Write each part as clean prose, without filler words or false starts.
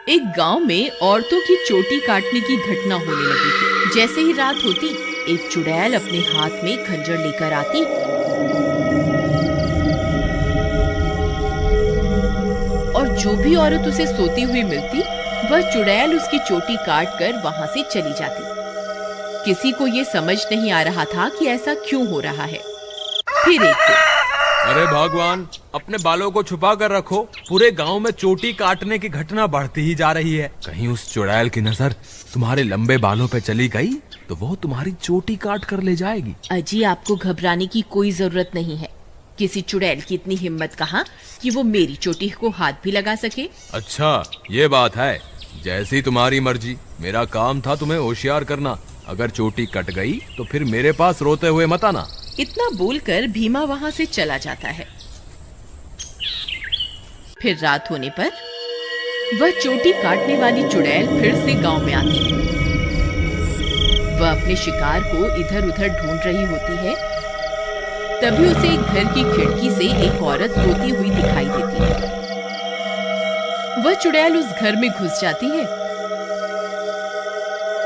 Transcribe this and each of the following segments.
एक गांव में औरतों की चोटी काटने की घटना होने लगी थी। जैसे ही रात होती, एक चुड़ैल अपने हाथ में खंजर लेकर आती और जो भी औरत उसे सोती हुई मिलती, वह चुड़ैल उसकी चोटी काट कर वहां से चली जाती। किसी को ये समझ नहीं आ रहा था कि ऐसा क्यों हो रहा है। फिर एक दिन, अरे भगवान, अपने बालों को छुपा कर रखो। पूरे गांव में चोटी काटने की घटना बढ़ती ही जा रही है। कहीं उस चुड़ैल की नजर तुम्हारे लंबे बालों पे चली गई तो वो तुम्हारी चोटी काट कर ले जाएगी। अजी, आपको घबराने की कोई जरूरत नहीं है। किसी चुड़ैल की इतनी हिम्मत कहाँ कि वो मेरी चोटी को हाथ भी लगा सके। अच्छा, ये बात है। जैसी तुम्हारी मर्जी। मेरा काम था तुम्हें होशियार करना। अगर चोटी कट गई तो फिर मेरे पास रोते हुए मत आना। इतना बोलकर भीमा वहां से चला जाता है। फिर रात होने पर वह चोटी काटने वाली चुड़ैल फिर से गांव में आती है। वह अपने शिकार को इधर उधर ढूंढ रही होती है। तभी उसे एक घर की खिड़की से एक औरत सोती हुई दिखाई देती है। वह चुड़ैल उस घर में घुस जाती है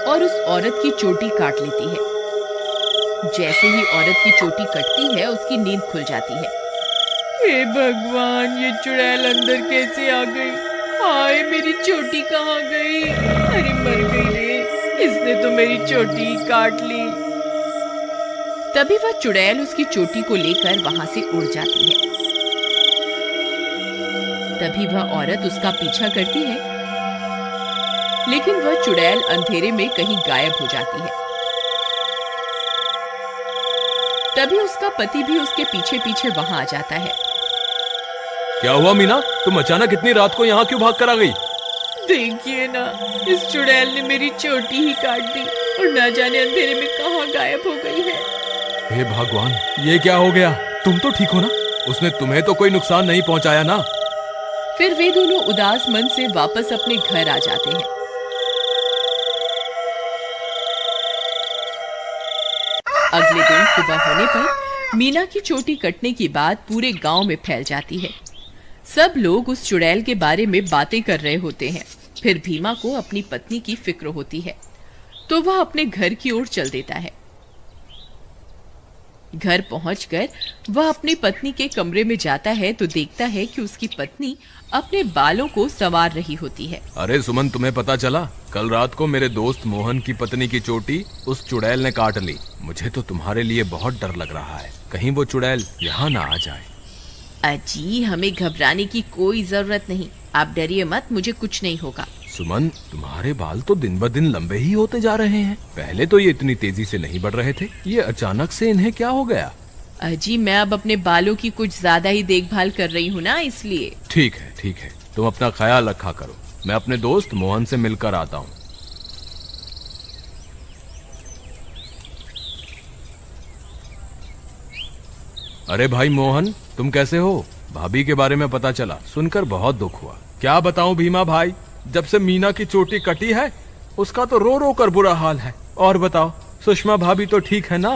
और उस औरत की चोटी काट लेती है। जैसे ही औरत की चोटी कटती है, उसकी नींद खुल जाती है। हे भगवान, ये चुड़ैल अंदर कैसे आ गई? हाय, मेरी चोटी कहाँ गई? अरे मर गई रे, इसने तो मेरी चोटी काट ली। तभी वह चुड़ैल उसकी चोटी को लेकर वहां से उड़ जाती है। तभी वह औरत उसका पीछा करती है, लेकिन वह चुड़ैल अंधेरे में कहीं गायब हो जाती है। तभी उसका पति भी उसके पीछे पीछे वहां आ जाता है। क्या हुआ मीना, तुम अचानक इतनी रात को यहाँ क्यों भाग कर आ गई? देखिए ना, इस चुड़ैल ने मेरी चोटी ही काट दी और न जाने अंधेरे में कहाँ गायब हो गई है। हे भगवान, ये क्या हो गया? तुम तो ठीक हो ना? उसने तुम्हें तो कोई नुकसान नहीं पहुंचाया ना? फिर वे दोनों उदास मन से वापस अपने घर आ जाते हैं। अगले दिन सुबह होने पर मीना की चोटी कटने की बात पूरे गांव में फैल जाती है। सब लोग उस चुड़ैल के बारे में बातें कर रहे होते हैं। फिर भीमा को अपनी पत्नी की फिक्र होती है, तो वह अपने घर की ओर चल देता है। घर पहुंचकर वह अपनी पत्नी के कमरे में जाता है तो देखता है कि उसकी पत्नी अपने बालों को संवार रही होती है। अरे सुमन, तुम्हें पता चला? कल रात को मेरे दोस्त मोहन की पत्नी की चोटी उस चुड़ैल ने काट ली। मुझे तो तुम्हारे लिए बहुत डर लग रहा है, कहीं वो चुड़ैल यहाँ ना आ जाए। अजी, हमें घबराने की कोई जरूरत नहीं। आप डरिए मत, मुझे कुछ नहीं होगा। सुमन, तुम्हारे बाल तो दिन ब दिन लंबे ही होते जा रहे हैं। पहले तो ये इतनी तेजी से नहीं बढ़ रहे थे, ये अचानक से इन्हें क्या हो गया? अजी, मैं अब अपने बालों की कुछ ज्यादा ही देखभाल कर रही हूँ ना, इसलिए। ठीक है, ठीक है, तुम अपना ख्याल रखा करो। मैं अपने दोस्त मोहन से मिलकर आता हूँ। अरे भाई मोहन, तुम कैसे हो? भाभी के बारे में पता चला, सुनकर बहुत दुख हुआ। क्या बताऊं भीमा भाई, जब से मीना की चोटी कटी है उसका तो रो रो कर बुरा हाल है। और बताओ, सुषमा भाभी तो ठीक है ना?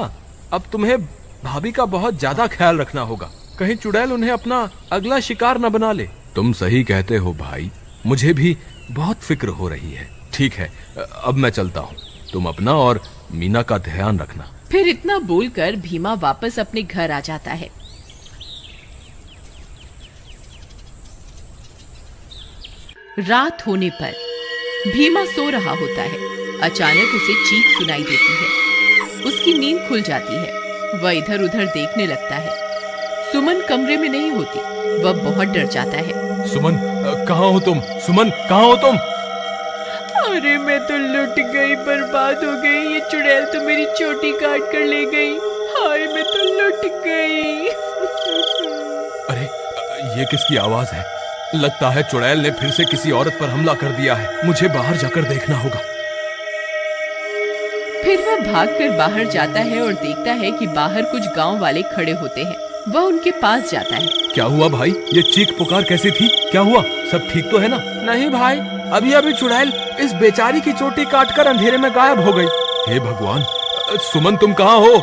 अब तुम्हें भाभी का बहुत ज्यादा ख्याल रखना होगा, कहीं चुड़ैल उन्हें अपना अगला शिकार न बना ले। तुम सही कहते हो भाई, मुझे भी बहुत फिक्र हो रही है। ठीक है, अब मैं चलता हूँ। तुम अपना और मीना का ध्यान रखना। फिर इतना बोलकर भीमा वापस अपने घर आ जाता है। रात होने पर भीमा सो रहा होता है। अचानक उसे चीख सुनाई देती है। उसकी नींद खुल जाती है। वह इधर उधर देखने लगता है। सुमन कमरे में नहीं होती। वह बहुत डर जाता है। सुमन, कहाँ हो तुम? सुमन, कहाँ हो तुम? अरे मैं तो लुट गई, बर्बाद हो गई। ये चुड़ैल तो मेरी चोटी काट कर ले गई। हाय, मैं तो लुट गई। अरे, ये किसकी आवाज है? लगता है चुड़ैल ने फिर से किसी औरत पर हमला कर दिया है। मुझे बाहर जाकर देखना होगा। फिर वह भागकर बाहर जाता है और देखता है कि बाहर कुछ गांव वाले खड़े होते हैं। वह उनके पास जाता है। क्या हुआ भाई? ये चीख पुकार कैसी थी? क्या हुआ? सब ठीक तो है ना? नहीं भाई, अभी अभी चुड़ैल इस बेचारी की चोटी काटकर अंधेरे में गायब हो गई। हे भगवान, सुमन तुम कहाँ हो?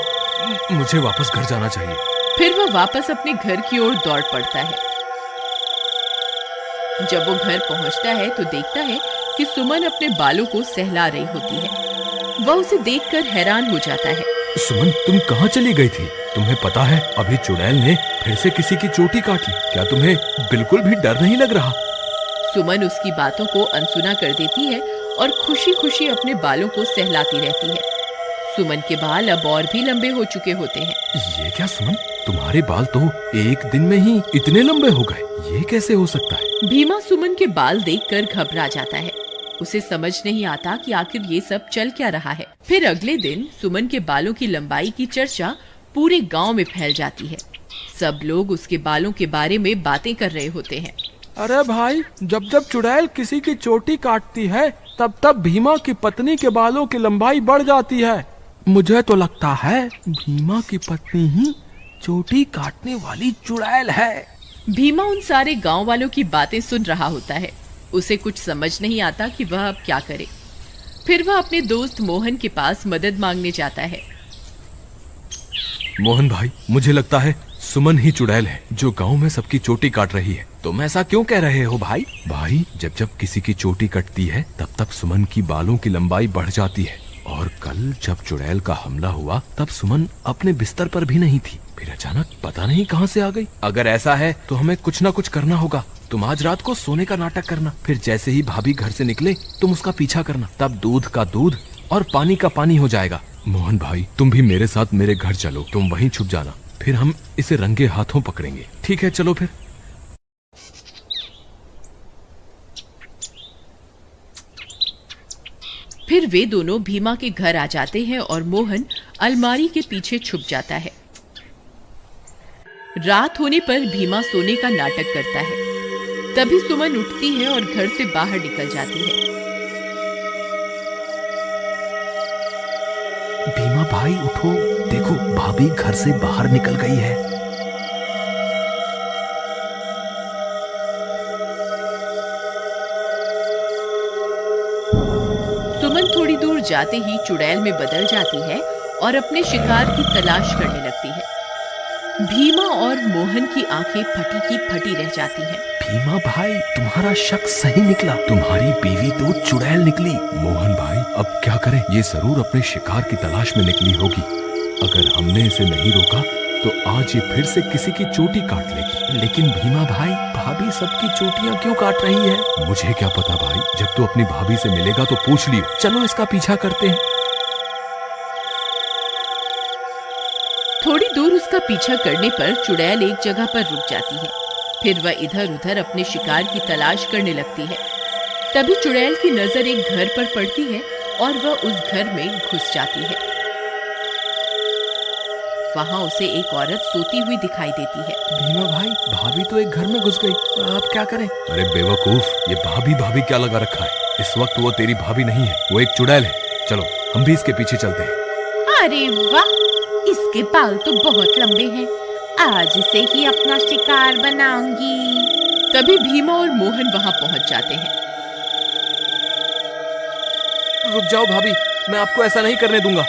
मुझे वापस घर जाना चाहिए। फिर वह वापस अपने घर की ओर दौड़ पड़ता है। जब वो घर पहुंचता है तो देखता है कि सुमन अपने बालों को सहला रही होती है। वह उसे देखकर हैरान हो जाता है। सुमन, तुम कहाँ चली गई थी? तुम्हें पता है अभी चुड़ैल ने फिर से किसी की चोटी काट ली। क्या तुम्हें बिल्कुल भी डर नहीं लग रहा? सुमन उसकी बातों को अनसुना कर देती है और खुशी खुशी अपने बालों को सहलाती रहती है। सुमन के बाल अब और भी लंबे हो चुके होते हैं। ये क्या सुमन, तुम्हारे बाल तो एक दिन में ही इतने लंबे हो गए, ये कैसे हो सकता है? भीमा सुमन के बाल देखकर घबरा जाता है। उसे समझ नहीं आता कि आखिर ये सब चल क्या रहा है। फिर अगले दिन सुमन के बालों की लंबाई की चर्चा पूरे गांव में फैल जाती है। सब लोग उसके बालों के बारे में बातें कर रहे होते हैं। अरे भाई, जब जब चुड़ैल किसी की चोटी काटती है तब तब भीमा की पत्नी के बालों की लंबाई बढ़ जाती है। मुझे तो लगता है भीमा की पत्नी ही चोटी काटने वाली चुड़ैल है। भीमा उन सारे गांव वालों की बातें सुन रहा होता है। उसे कुछ समझ नहीं आता कि वह अब क्या करे। फिर वह अपने दोस्त मोहन के पास मदद मांगने जाता है। मोहन भाई, मुझे लगता है सुमन ही चुड़ैल है जो गांव में सबकी चोटी काट रही है। तुम ऐसा क्यों कह रहे हो भाई? भाई, जब जब किसी की चोटी कटती है तब तब सुमन की बालों की लंबाई बढ़ जाती है। और कल जब चुड़ैल का हमला हुआ तब सुमन अपने बिस्तर पर भी नहीं थी, फिर अचानक पता नहीं कहां से आ गई। अगर ऐसा है तो हमें कुछ ना कुछ करना होगा। तुम आज रात को सोने का नाटक करना, फिर जैसे ही भाभी घर से निकले तुम उसका पीछा करना, तब दूध का दूध और पानी का पानी हो जाएगा। मोहन भाई, तुम भी मेरे साथ मेरे घर चलो, तुम वहीं छुप जाना, फिर हम इसे रंगे हाथों पकड़ेंगे। ठीक है, चलो फिर। फिर वे दोनों भीमा के घर आ जाते हैं और मोहन अलमारी के पीछे छुप जाता है। रात होने पर भीमा सोने का नाटक करता है। तभी सुमन उठती है और घर से बाहर निकल जाती है। भीमा भाई उठो, देखो भाभी घर से बाहर निकल गई है। सुमन थोड़ी दूर जाते ही चुड़ैल में बदल जाती है और अपने शिकार की तलाश करने लगती है। भीमा और मोहन की आंखें फटी की फटी रह जाती हैं। भीमा भाई, तुम्हारा शक सही निकला, तुम्हारी बीवी तो चुड़ैल निकली। मोहन भाई, अब क्या करें? ये जरूर अपने शिकार की तलाश में निकली होगी। अगर हमने इसे नहीं रोका तो आज ये फिर से किसी की चोटी काट लेगी। लेकिन भीमा भाई, भाभी सबकी चोटियां क्यों काट रही है? मुझे क्या पता भाई, जब तू अपनी भाभी से मिलेगा तो पूछ लियो। चलो इसका पीछा करते हैं। थोड़ी दूर उसका पीछा करने पर चुड़ैल एक जगह पर रुक जाती है। फिर वह इधर उधर अपने शिकार की तलाश करने लगती है। तभी चुड़ैल की नजर एक घर पर पड़ती है और वह उस घर में घुस जाती है। वहां उसे एक औरत सोती हुई दिखाई देती है। भीमा भाई, भाभी तो एक घर में घुस गई, अब क्या करें? अरे बेवकूफ, ये भाभी भाभी क्या लगा रखा है? इस वक्त वो तेरी भाभी नहीं है, वो एक चुड़ैल है। चलो हम भी इसके पीछे चलते हैं। अरे वाह, इसके बाल तो बहुत लंबे हैं, आज इसे ही अपना शिकार बनाऊंगी। तभी भीमा और मोहन वहां पहुंच जाते हैं। रुक जाओ भाभी, मैं आपको ऐसा नहीं करने दूंगा।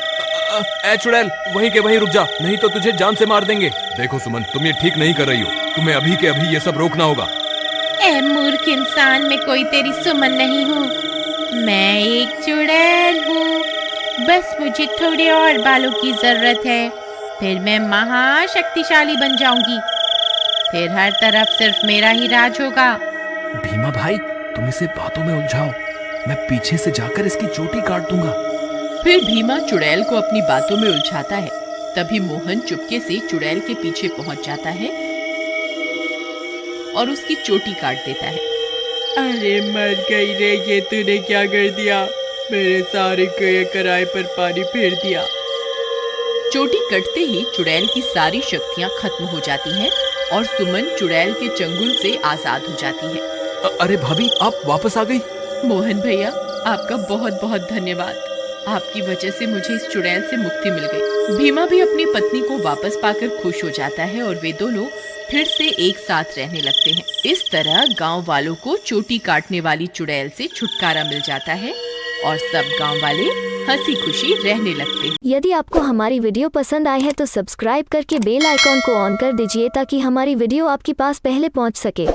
ए चुड़ैल, वहीं के वहीं रुक जा, नहीं तो तुझे जान से मार देंगे। देखो सुमन, तुम ये ठीक नहीं कर रही हो, तुम्हें अभी के अभी ये सब रोकना होगा। ए मूर्ख इंसान, मैं कोई तेरी सुमन नहीं हूँ, मैं एक चुड़ैल हूँ। बस मुझे थोड़े और बालों की जरूरत है, फिर मैं महाशक्तिशाली बन जाऊंगी। फिर हर तरफ सिर्फ मेरा ही राज होगा। भीमा भाई, तुम इसे बातों में उलझाओ, मैं पीछे से जाकर इसकी चोटी काट दूंगा। फिर भीमा चुड़ैल को अपनी बातों में उलझाता है। तभी मोहन चुपके से चुड़ैल के पीछे पहुंच जाता है और उसकी चोटी काट देता है। अरे मर गई रे, ये तूने क्या कर दिया? मेरे सारे कराए पर पानी फेर दिया। चोटी कटते ही चुड़ैल की सारी शक्तियां खत्म हो जाती हैं और सुमन चुड़ैल के चंगुल से आजाद हो जाती है। अरे भाभी, आप वापस आ गई? मोहन भैया, आपका बहुत बहुत धन्यवाद। आपकी वजह से मुझे इस चुड़ैल से मुक्ति मिल गई। भीमा भी अपनी पत्नी को वापस पाकर खुश हो जाता है और वे दोनों फिर से एक साथ रहने लगते हैं। इस तरह गांव वालों को चोटी काटने वाली चुड़ैल से छुटकारा मिल जाता है और सब गांव वाले हंसी खुशी रहने लगते हैं। यदि आपको हमारी वीडियो पसंद आई है तो सब्सक्राइब करके बेल आइकॉन को ऑन कर दीजिए ताकि हमारी वीडियो आपके पास पहले पहुंच सके।